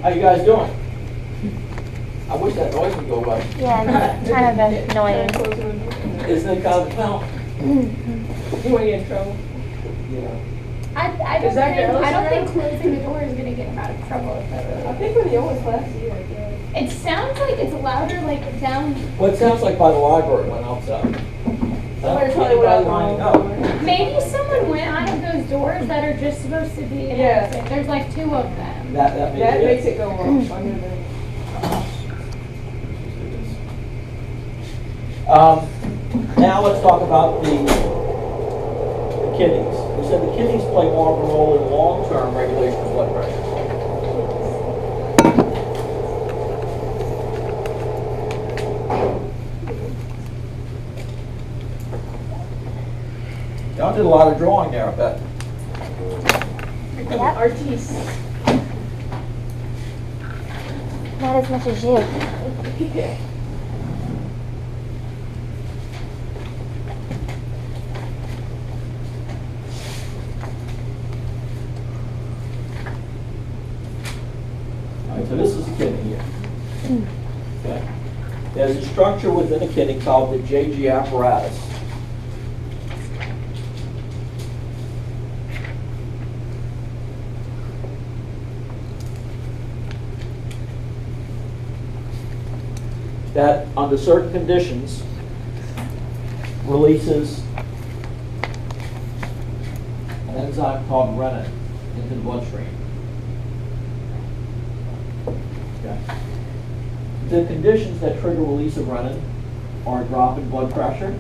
How you guys doing? I wish that noise would go away. Yeah, it's kind of annoying. Isn't it kind of, well, You want to get in trouble? yeah. I don't think closing the door is gonna get him out of trouble. I think when the old was last year, I did. It sounds like it's louder, like down. Well, it sounds like by the library went outside. Somebody probably went out the wrong door. Maybe someone went out of those doors that are just supposed to be an Yeah. exit. There's like 2 of them. That may That be makes it go off under the. Now let's talk about the kidneys. We said the kidneys play more of a role in long-term regulation of blood pressure. Y'all did a lot of drawing there, I bet. Yep. Artiste. Not as much as you. Yeah. All right, so this is the kidney here. Okay. There's a structure within the kidney called the JG apparatus. That, under certain conditions, releases an enzyme called renin into the bloodstream. Okay. The conditions that trigger release of renin are a drop in blood pressure,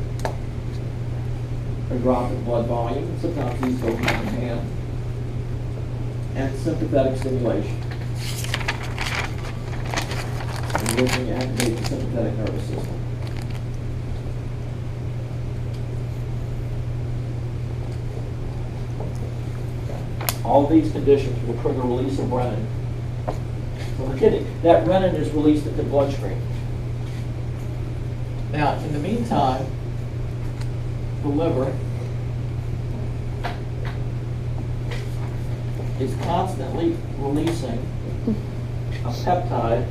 a drop in blood volume, and sometimes these go hand in hand, and sympathetic stimulation. Which you activate the sympathetic nervous system. All of these conditions will trigger release of renin from the kidney. That renin is released into the bloodstream. Now, in the meantime, the liver is constantly releasing a peptide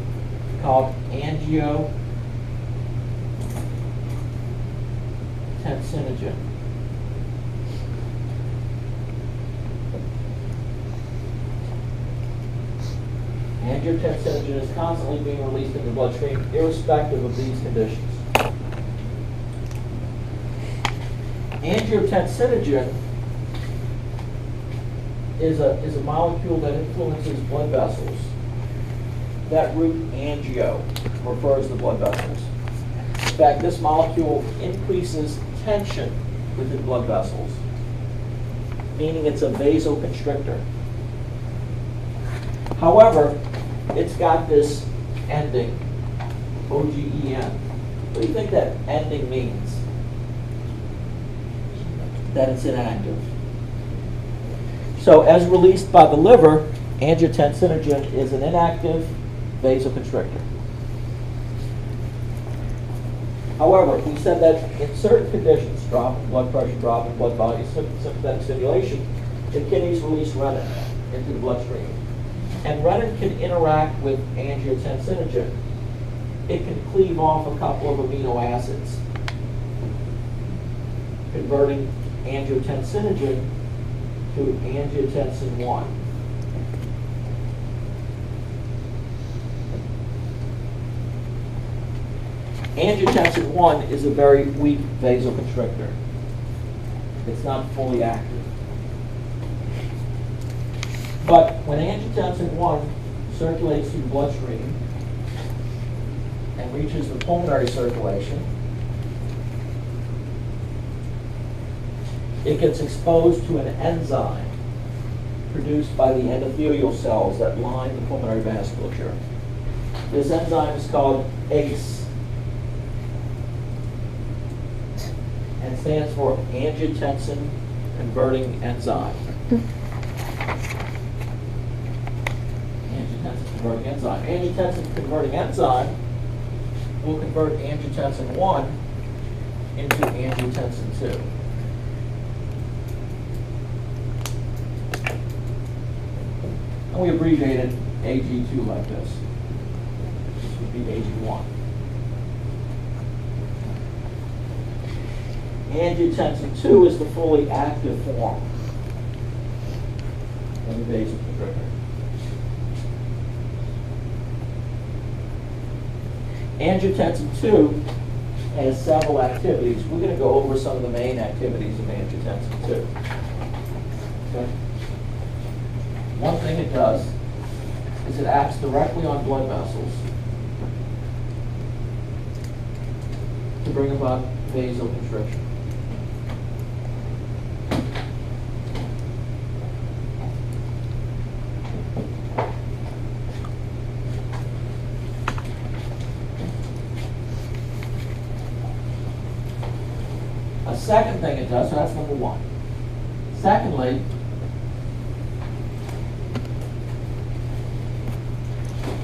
called angiotensinogen. Angiotensinogen is constantly being released in the bloodstream, irrespective of these conditions. Angiotensinogen is a molecule that influences blood vessels. That root angio refers to blood vessels. In fact, this molecule increases tension within blood vessels, meaning it's a vasoconstrictor. However, it's got this ending, OGEN. What do you think that ending means? That it's inactive. So as released by the liver, angiotensinogen is an inactive vasoconstrictor. However, we said that in certain conditions, drop in blood pressure, drop in blood volume, sympathetic stimulation, the kidneys release renin into the bloodstream. And renin can interact with angiotensinogen. It can cleave off a couple of amino acids, converting angiotensinogen to angiotensin 1. Angiotensin 1 is a very weak vasoconstrictor. It's not fully active. But when angiotensin 1 circulates through the bloodstream and reaches the pulmonary circulation, it gets exposed to an enzyme produced by the endothelial cells that line the pulmonary vasculature. This enzyme is called ACE and stands for angiotensin converting enzyme. Angiotensin converting enzyme. Angiotensin converting enzyme will convert angiotensin 1 into angiotensin 2. And we abbreviate it AG2 like this. This would be AG1. Angiotensin 2 is the fully active form of the vasoconstrictor. Angiotensin 2 has several activities. We're going to go over some of the main activities of angiotensin 2. Okay. One thing it does is it acts directly on blood vessels to bring about vasoconstriction. A second thing it does, so that's number one. Secondly,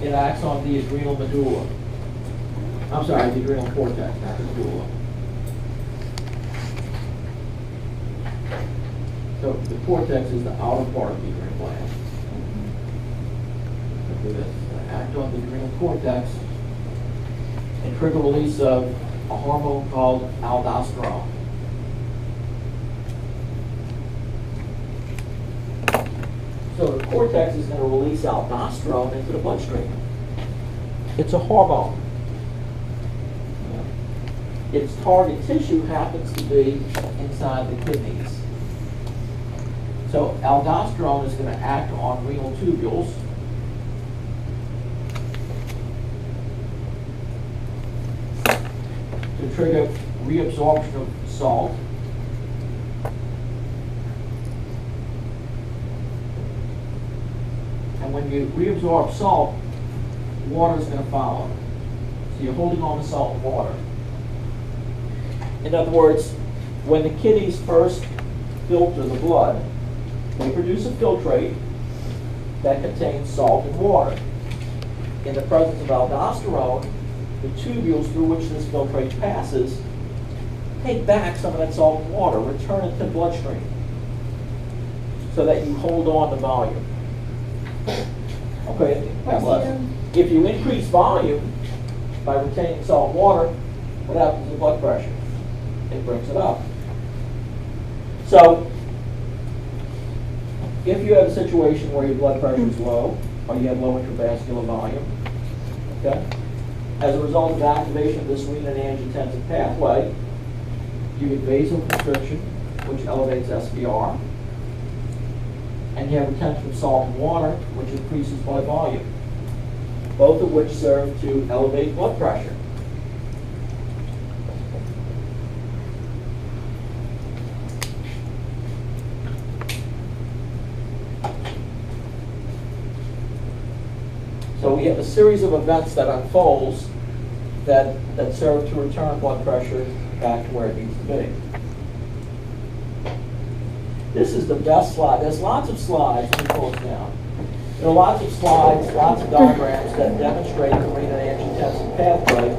it acts on the adrenal medulla. I'm sorry, the adrenal cortex, not the medulla. So the cortex is the outer part of the adrenal gland. Look at this. Act on the adrenal cortex and trigger release of a hormone called aldosterone. So the cortex is going to release aldosterone into the bloodstream. It's a hormone. Its target tissue happens to be inside the kidneys. So aldosterone is going to act on renal tubules to trigger reabsorption of salt. And when you reabsorb salt, water is going to follow. So you're holding on to salt and water. In other words, when the kidneys first filter the blood, they produce a filtrate that contains salt and water. In the presence of aldosterone, the tubules through which this filtrate passes take back some of that salt and water, return it to the bloodstream, so that you hold on to volume. Okay, if you increase volume by retaining salt and water, what happens to the blood pressure? It brings it up. So, if you have a situation where your blood pressure is low, or you have low intravascular volume, okay, as a result of activation of this renin-angiotensin pathway, you get vasoconstriction, which elevates SVR, and you have retention of salt and water, which increases blood volume, both of which serve to elevate blood pressure. So we have a series of events that unfolds that serve to return blood pressure back to where it needs to be. This is the best slide. There's lots of slides. Let me pull it down. There are lots of slides, lots of diagrams that demonstrate the renin-angiotensin pathway.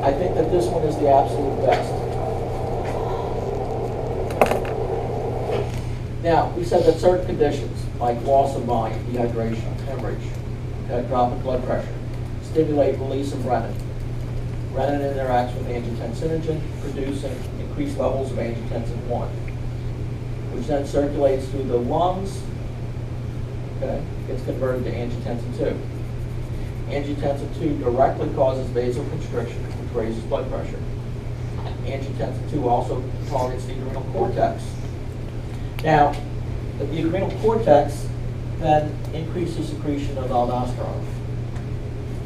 I think that this one is the absolute best. Now, we said that certain conditions, like loss of volume, dehydration, hemorrhage, drop in blood pressure, stimulate release of renin. Renin interacts with angiotensinogen, producing increased levels of angiotensin 1, which then circulates through the lungs, okay, gets converted to angiotensin 2. Angiotensin 2 directly causes vasoconstriction, which raises blood pressure. Angiotensin 2 also targets the adrenal cortex. Now, the adrenal cortex then increases secretion of aldosterone.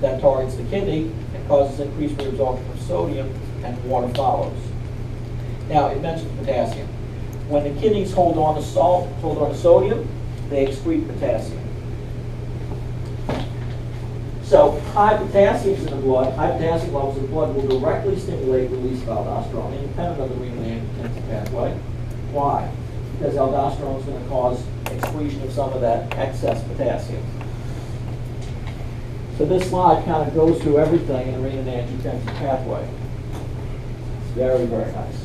That targets the kidney and causes increased reabsorption of sodium, and water follows. Now, it mentions potassium. When the kidneys hold on to salt, hold on to sodium, they excrete potassium. So, high potassium in the blood, high potassium levels in the blood will directly stimulate release of aldosterone, independent of the renin-angiotensin pathway. Why? Because aldosterone is going to cause excretion of some of that excess potassium. So this slide kind of goes through everything in the renin-angiotensin pathway. It's very, very nice.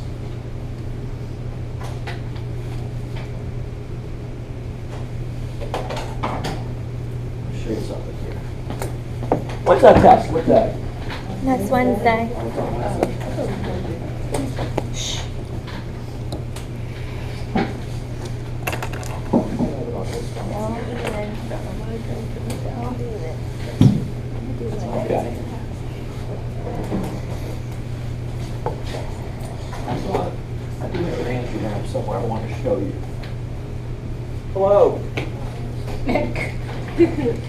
show you something here. What's that test? What day? Next Wednesday. Oh, it's on Wednesday. Okay. I do have an angiogram somewhere I want to show you. Hello. Okay, here it is.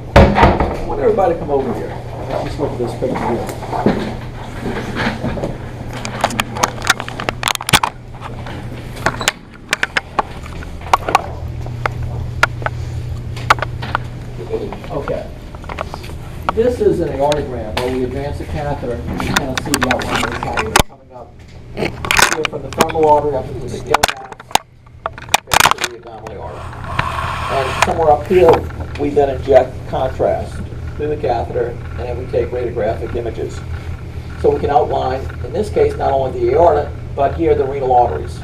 I want everybody to come over here. Let's just look at this picture here. Okay. This is an aortogram where we advance the catheter and you kind of see the outline of the catheter coming up here from the femoral artery up into the iliac, to the abdominal artery. And somewhere up here, we then inject contrast through the catheter, and then we take radiographic images. So we can outline, in this case, not only the aorta, but here the renal arteries.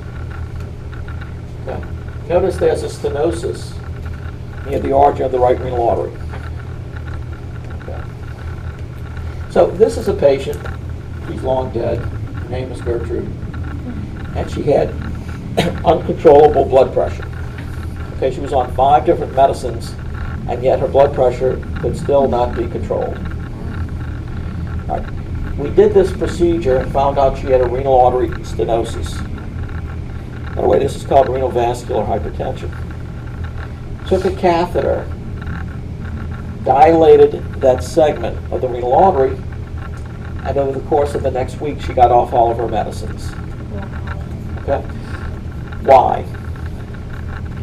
Okay. Notice there's a stenosis near the origin of the right renal artery. Okay. So this is a patient, she's long dead, her name is Gertrude, and she had uncontrollable blood pressure. Okay, she was on 5 different medicines, and yet her blood pressure could still not be controlled. All right. We did this procedure and found out she had a renal artery stenosis. By the way, this is called renal vascular hypertension. Took a catheter, dilated that segment of the renal artery, and over the course of the next week, she got off all of her medicines. Okay? Why?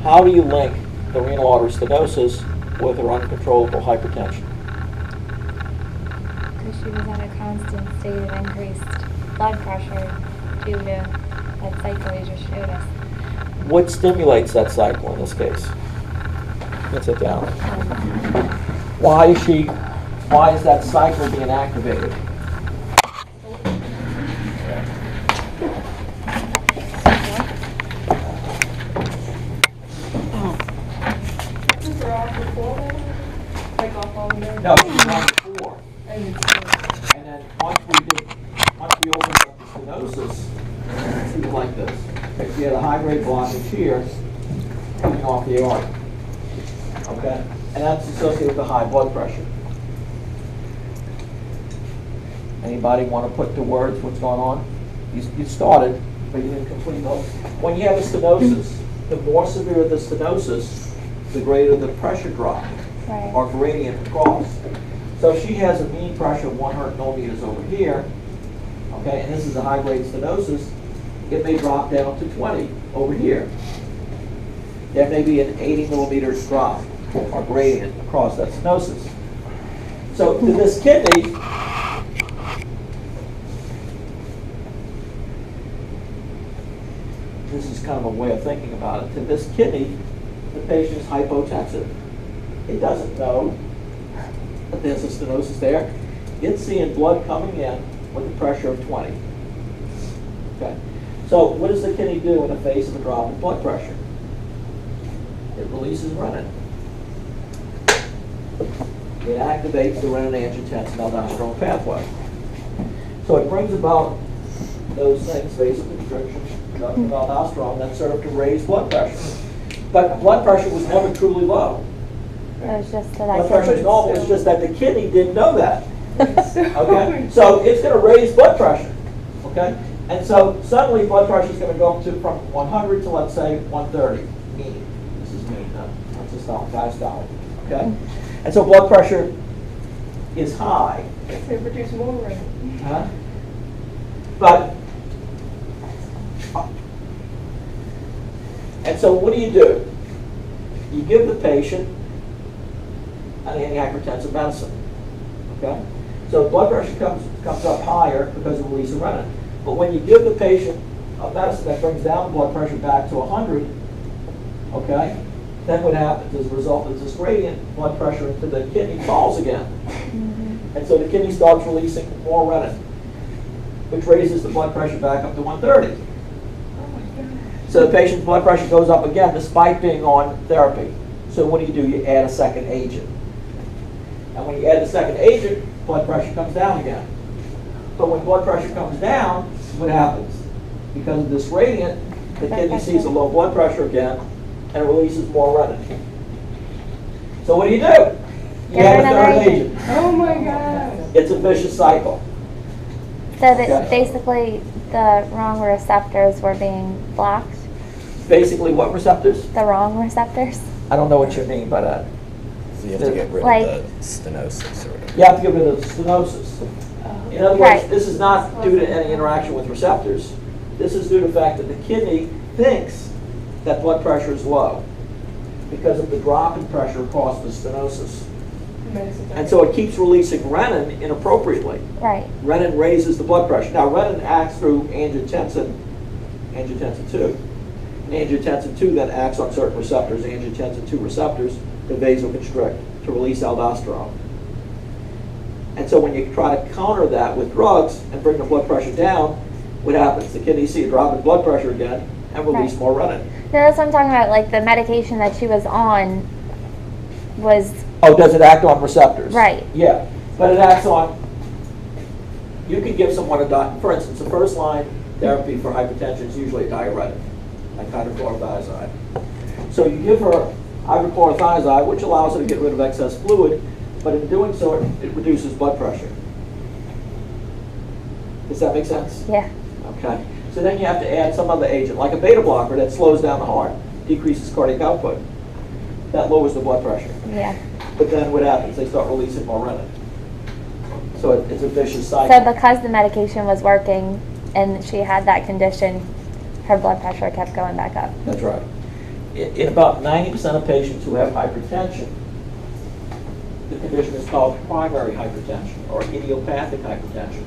How do you link the renal artery stenosis with her uncontrollable hypertension? Because she was in a constant state of increased blood pressure due to that cycle you just showed us. What stimulates that cycle in this case? Let's sit down. Why is that cycle being activated? These are off before then? Take off all of them? No, she's on 4. And And then once we open up the stenosis, see it like this. Okay, so you had a high-grade blockage here, coming off the aorta. Okay? And that's associated with the high blood pressure. Anybody want to put to words what's going on? You started, but you didn't complete those. When you have a stenosis, the more severe the stenosis, the greater the pressure drop, Right. or gradient across. So if she has a mean pressure of 100 millimeters over here, okay, and this is a high-grade stenosis, it may drop down to 20 over here. There may be an 80 millimeter drop or gradient across that stenosis. So to this kidney, this is kind of a way of thinking about it. To this kidney, the patient is hypotensive. It doesn't know that there's a stenosis there. It's seeing blood coming in with a pressure of 20. Okay. So what does the kidney do in the face of a drop in blood pressure? It releases renin. It activates the renin-angiotensin-aldosterone pathway. So it brings about those things, vasoconstriction, production of aldosterone, that serve to raise blood pressure. But blood pressure was never truly low. It was just that Blood pressure is normal, it's just that the kidney didn't know that. Okay? Okay. So it's going to raise blood pressure. Okay? And so suddenly blood pressure is going to go up to from 100 to, let's say, 130. Mean. This is mean, not systolic, diastolic. Okay? And so blood pressure is high. They produce more renin. Huh? But, and so what do? You give the patient an antihypertensive medicine. Okay? So blood pressure comes up higher because of release of renin. But when you give the patient of medicine that brings down the blood pressure back to 100, okay, then what happens as a result of this gradient, blood pressure into the kidney falls again. Mm-hmm. And so the kidney starts releasing more renin, which raises the blood pressure back up to 130. So the patient's blood pressure goes up again despite being on therapy. So what do? You add a second agent. And when you add the second agent, blood pressure comes down again. But when blood pressure comes down, what happens? Because of this gradient, the kidney sees a low blood pressure again and releases more renin. So what do? You Get add a another third agent. agent. Oh my god. It's a vicious cycle. So that Okay. basically the wrong receptors were being blocked. Basically, what receptors? The wrong receptors. I don't know what you mean by that. So you have to get rid Like- of the stenosis or whatever. You have to get rid of the stenosis. In other words, Right. this is not due to any interaction with receptors. This is due to the fact that the kidney thinks that blood pressure is low because of the drop in pressure caused by stenosis. And so it keeps releasing renin inappropriately. Right. Renin raises the blood pressure. Now, renin acts through angiotensin 2. And angiotensin 2 then acts on certain receptors, angiotensin 2 receptors, to vasoconstrict, to release aldosterone. And so when you try to counter that with drugs and bring the blood pressure down, what happens? The kidneys see a drop in blood pressure again and release Right. more renin. No, that's what I'm talking about. Like the medication that she was on was Oh, does it act on receptors? Right. Yeah, but it acts on, you can give someone a diet, for instance, the first line therapy for hypertension is usually a diuretic, like hydrochlorothiazide. So you give her hydrochlorothiazide, which allows her to get rid of excess fluid, but in doing so, it reduces blood pressure. Does that make sense? yeah. Okay. So then you have to add some other agent, like a beta blocker that slows down the heart, decreases cardiac output. That lowers the blood pressure. Yeah. But then what happens? They start releasing more renin. So it's a vicious cycle. So because the medication was working and she had that condition, her blood pressure kept going back up. That's right. In about 90% of patients who have hypertension, the condition is called primary hypertension or idiopathic hypertension.